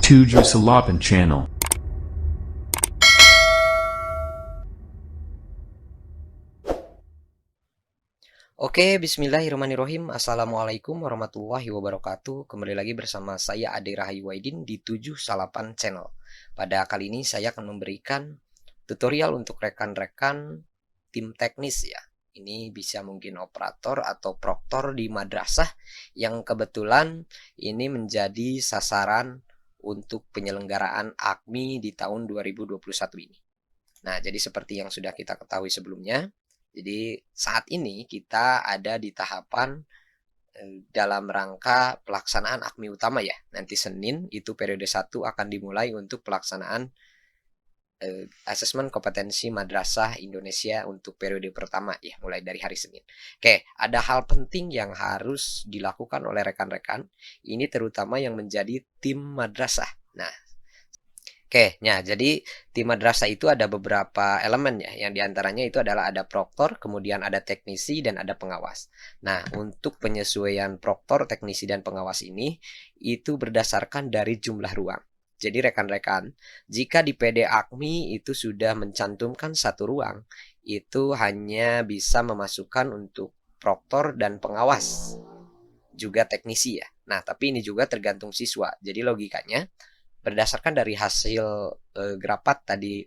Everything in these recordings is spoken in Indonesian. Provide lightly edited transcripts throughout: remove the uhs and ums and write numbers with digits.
Tujuh Salapan Channel. Oke, bismillahirrahmanirrahim. Assalamualaikum warahmatullahi wabarakatuh. Kembali lagi bersama saya Ade Rahayu Waidin di 7 Salapan Channel. Pada kali ini saya akan memberikan tutorial untuk rekan-rekan tim teknis ya. Ini bisa mungkin operator atau proktor di madrasah yang kebetulan ini menjadi sasaran untuk penyelenggaraan AKMI di tahun 2021 ini. Nah, jadi seperti yang sudah kita ketahui sebelumnya, jadi saat ini kita ada di tahapan dalam rangka pelaksanaan AKMI utama ya. Nanti Senin itu periode 1 akan dimulai untuk pelaksanaan asesmen kompetensi madrasah Indonesia untuk periode pertama ya, mulai dari hari Senin. Oke, ada hal penting yang harus dilakukan oleh rekan-rekan. Ini terutama yang menjadi tim madrasah. Nah, oke, ya jadi tim madrasah itu ada beberapa elemen ya, yang diantaranya itu adalah ada proktor, kemudian ada teknisi, dan ada pengawas. Nah, untuk penyesuaian proktor, teknisi, dan pengawas ini, itu berdasarkan dari jumlah ruang. Jadi rekan-rekan, jika di PD AKMI itu sudah mencantumkan satu ruang, itu hanya bisa memasukkan untuk proktor dan pengawas, juga teknisi ya. Nah, tapi ini juga tergantung siswa. Jadi logikanya, berdasarkan dari hasil grapat tadi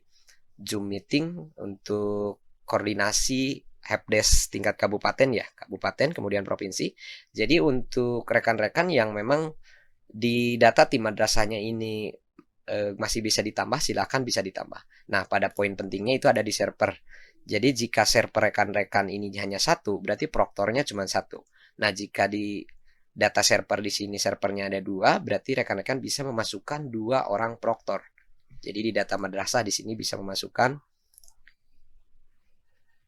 Zoom meeting untuk koordinasi helpdesk tingkat kabupaten ya, kabupaten kemudian provinsi. Jadi untuk rekan-rekan yang memang di data tim madrasahnya ini masih bisa ditambah, silakan bisa ditambah. Nah, pada poin pentingnya itu ada di server. Jadi jika server rekan-rekan ini hanya satu, berarti proktornya cuma satu. Nah, jika di data server di sini servernya ada dua, berarti rekan-rekan bisa memasukkan dua orang proktor. Jadi di data madrasah di sini bisa memasukkan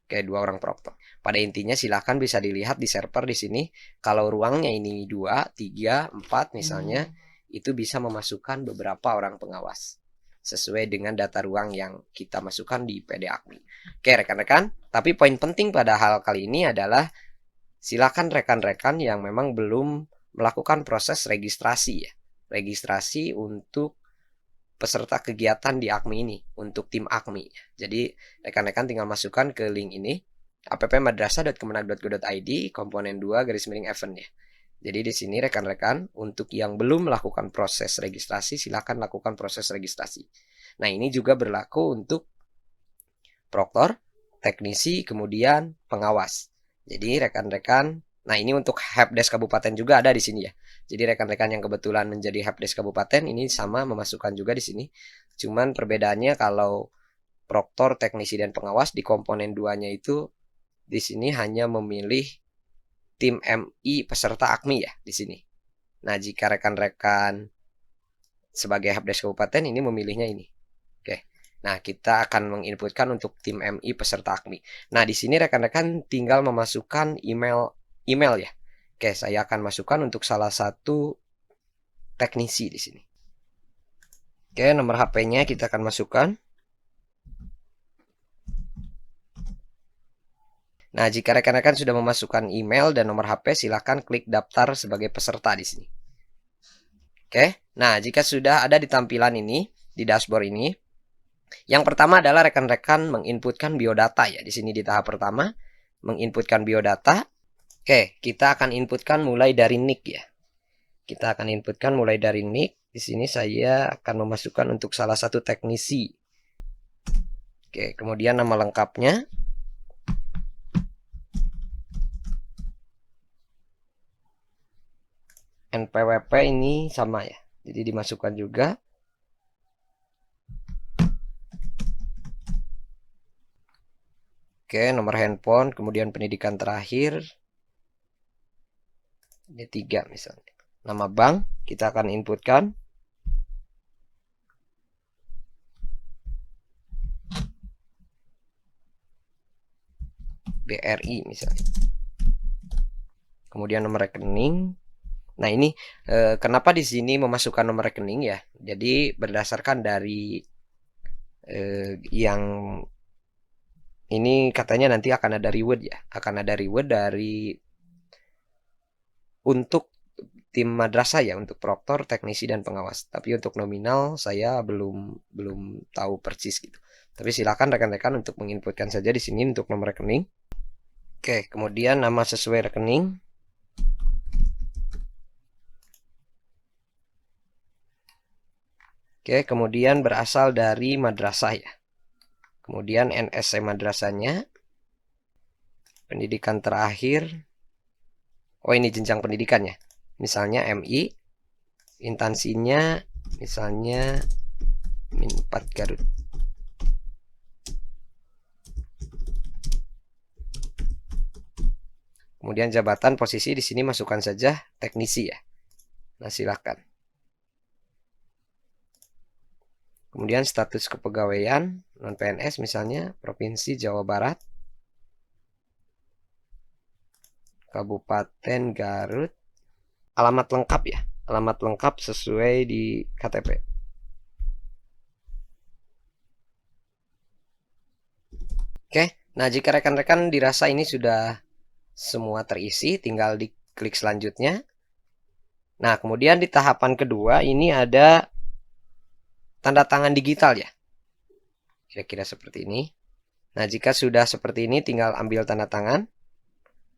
kayak dua orang proktor. Pada intinya silahkan bisa dilihat di server di sini. Kalau ruangnya ini 2, 3, 4 misalnya, itu bisa memasukkan beberapa orang pengawas sesuai dengan data ruang yang kita masukkan di PD AKMI. Oke rekan-rekan, tapi poin penting pada hal kali ini adalah silakan rekan-rekan yang memang belum melakukan proses registrasi ya. Registrasi untuk peserta kegiatan di AKMI ini, untuk tim AKMI. Jadi rekan-rekan tinggal masukkan ke link ini, appmadrasah.kemenag.go.id, komponen 2 garis miring event ya. Jadi di sini rekan-rekan untuk yang belum melakukan proses registrasi, silakan lakukan proses registrasi. Nah, ini juga berlaku untuk proktor, teknisi, kemudian pengawas. Jadi rekan-rekan, nah ini untuk helpdesk kabupaten juga ada di sini ya. Jadi rekan-rekan yang kebetulan menjadi helpdesk kabupaten ini sama memasukkan juga di sini. Cuman perbedaannya kalau proktor, teknisi, dan pengawas di komponen 2-nya itu di sini hanya memilih tim MI peserta AKMI ya di sini. Nah, jika rekan-rekan sebagai helpdesk kabupaten ini memilihnya ini. Oke. Nah, kita akan menginputkan untuk tim MI peserta AKMI. Nah, di sini rekan-rekan tinggal memasukkan email ya. Oke, saya akan masukkan untuk salah satu teknisi di sini. Oke, nomor HP-nya kita akan masukkan. Nah, jika rekan-rekan sudah memasukkan email dan nomor HP, silakan klik daftar sebagai peserta di sini. Oke. Nah, jika sudah ada di tampilan ini, di dashboard ini, yang pertama adalah rekan-rekan menginputkan biodata ya. Di sini di tahap pertama, menginputkan biodata. Oke, kita akan inputkan mulai dari nick ya. Kita akan inputkan mulai dari nick. Di sini saya akan memasukkan untuk salah satu teknisi. Oke, kemudian nama lengkapnya. NPWP ini sama ya. Jadi dimasukkan juga. Oke, nomor handphone, kemudian pendidikan terakhir. Ini 3 misalnya. Nama bank, kita akan inputkan. BRI misalnya. Kemudian nomor rekening. Nah, ini kenapa di sini memasukkan nomor rekening ya? Jadi berdasarkan dari yang ini katanya nanti akan ada reward ya, akan ada reward dari untuk tim madrasah ya, untuk proktor, teknisi dan pengawas. Tapi untuk nominal saya belum tahu persis gitu. Tapi silakan rekan-rekan untuk menginputkan saja di sini untuk nomor rekening. Oke, kemudian nama sesuai rekening. Oke, kemudian berasal dari madrasah ya. Kemudian NSC madrasahnya. Pendidikan terakhir. Oh, ini jenjang pendidikannya. Misalnya MI. Instansinya misalnya Min4 Garut. Kemudian jabatan posisi di sini masukkan saja teknisi ya. Nah, silakan. Kemudian status kepegawaian non PNS misalnya Provinsi Jawa Barat, Kabupaten Garut, alamat lengkap ya, alamat lengkap sesuai di KTP. Oke, nah jika rekan-rekan dirasa ini sudah semua terisi, tinggal diklik selanjutnya. Nah, kemudian di tahapan kedua ini ada tanda tangan digital ya. Kira-kira seperti ini. Nah, jika sudah seperti ini tinggal ambil tanda tangan.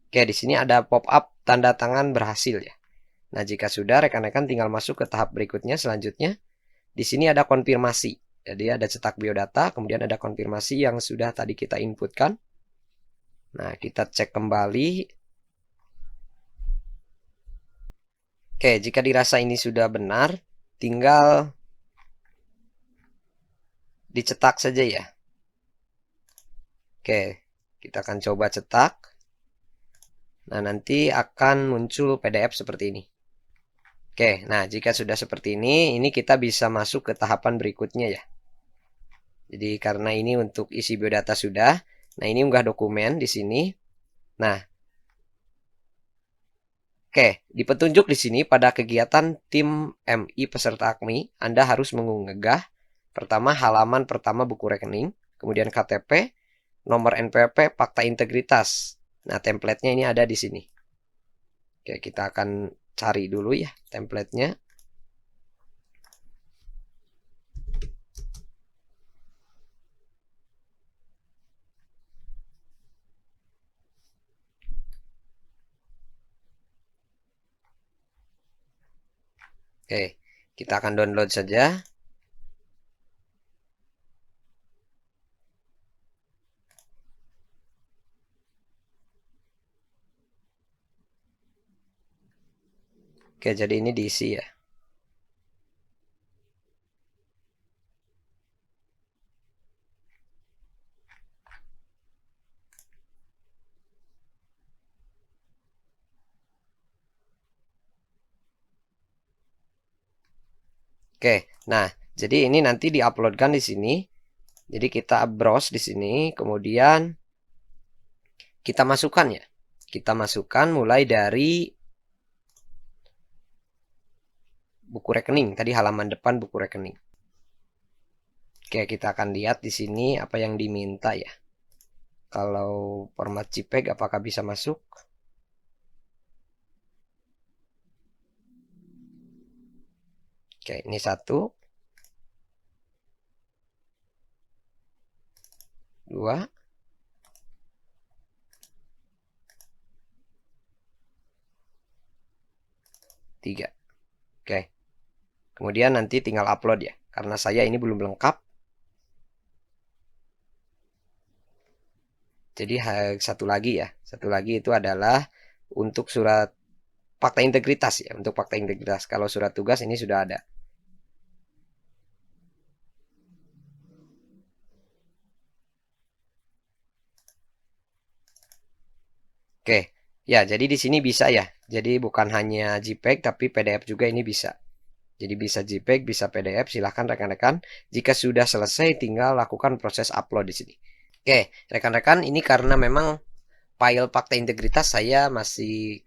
Oke, di sini ada pop-up tanda tangan berhasil ya. Nah, jika sudah rekan-rekan tinggal masuk ke tahap berikutnya selanjutnya. Di sini ada konfirmasi. Jadi ada cetak biodata, kemudian ada konfirmasi yang sudah tadi kita inputkan. Nah, kita cek kembali. Oke, jika dirasa ini sudah benar, tinggal dicetak saja ya. Oke, kita akan coba cetak. Nah, nanti akan muncul PDF seperti ini. Oke, nah jika sudah seperti ini kita bisa masuk ke tahapan berikutnya ya. Jadi karena ini untuk isi biodata sudah, nah ini unggah dokumen di sini. Nah, oke, di petunjuk di sini pada kegiatan tim MI peserta AKMI, Anda harus mengunggah pertama halaman pertama buku rekening, kemudian KTP, nomor NPWP, fakta integritas. Nah, template-nya ini ada di sini. Oke, kita akan cari dulu ya template-nya. Oke, kita akan download saja. Oke, jadi ini diisi ya. Oke, nah jadi ini nanti diuploadkan di sini. Jadi kita browse di sini, kemudian kita masukkan ya. Kita masukkan mulai dari buku rekening, tadi halaman depan buku rekening. Oke, kita akan lihat di sini apa yang diminta ya. Kalau format JPEG apakah bisa masuk? Oke, ini 1, 2, 3. Oke. Kemudian nanti tinggal upload ya. Karena saya ini belum lengkap. Jadi satu lagi ya. Satu lagi itu adalah untuk surat fakta integritas ya. Untuk fakta integritas. Kalau surat tugas ini sudah ada. Oke, ya jadi di sini bisa ya. Jadi bukan hanya JPEG tapi PDF juga ini bisa. Jadi bisa JPEG, bisa PDF. Silahkan rekan-rekan. Jika sudah selesai, tinggal lakukan proses upload di sini. Oke, rekan-rekan, ini karena memang file fakta integritas saya masih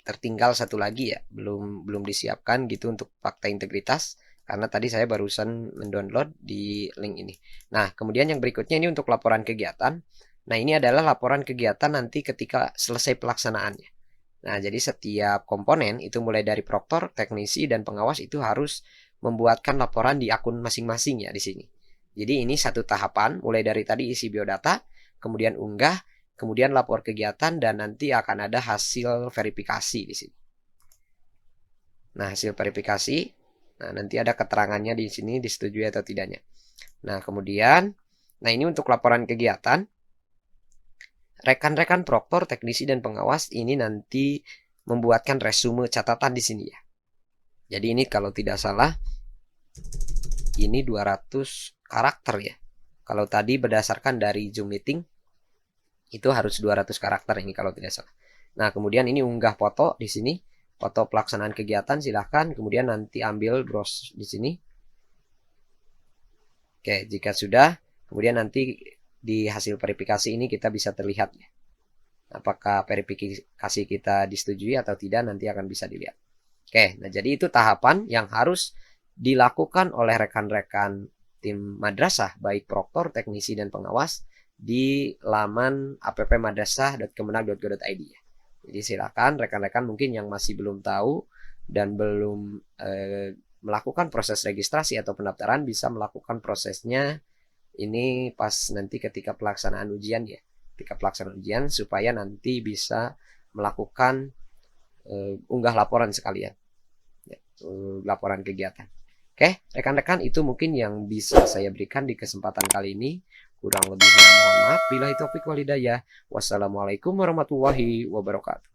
tertinggal satu lagi ya, belum disiapkan gitu untuk fakta integritas. Karena tadi saya barusan mendownload di link ini. Nah, kemudian yang berikutnya ini untuk laporan kegiatan. Nah, ini adalah laporan kegiatan nanti ketika selesai pelaksanaannya. Nah, jadi setiap komponen itu mulai dari proktor, teknisi, dan pengawas itu harus membuatkan laporan di akun masing-masing ya di sini. Jadi ini satu tahapan, mulai dari tadi isi biodata, kemudian unggah, kemudian lapor kegiatan, dan nanti akan ada hasil verifikasi di sini. Nah, hasil verifikasi, nah nanti ada keterangannya di sini disetujui atau tidaknya. Nah, kemudian, nah ini untuk laporan kegiatan, rekan-rekan proktor, teknisi, dan pengawas ini nanti membuatkan resume catatan di sini ya. Jadi ini kalau tidak salah ini 200 karakter ya. Kalau tadi berdasarkan dari Zoom meeting itu harus 200 karakter ini kalau tidak salah. Nah, kemudian ini unggah foto di sini, foto pelaksanaan kegiatan silahkan, kemudian nanti ambil browse di sini. Oke, jika sudah, kemudian nanti di hasil verifikasi ini kita bisa terlihat ya. Apakah verifikasi kita disetujui atau tidak nanti akan bisa dilihat. Oke, nah jadi itu tahapan yang harus dilakukan oleh rekan-rekan tim madrasah, baik proktor, teknisi, dan pengawas di laman appmadrasah.kemenag.go.id ya. Jadi silakan rekan-rekan mungkin yang masih belum tahu dan belum melakukan proses registrasi atau pendaftaran bisa melakukan prosesnya ini pas nanti ketika pelaksanaan ujian ya. Ketika pelaksanaan ujian supaya nanti bisa melakukan unggah laporan sekalian. Ya, laporan kegiatan. Oke, rekan-rekan itu mungkin yang bisa saya berikan di kesempatan kali ini. Kurang lebihnya mohon maaf. Billahi taufik wal hidayah. Wassalamualaikum warahmatullahi wabarakatuh.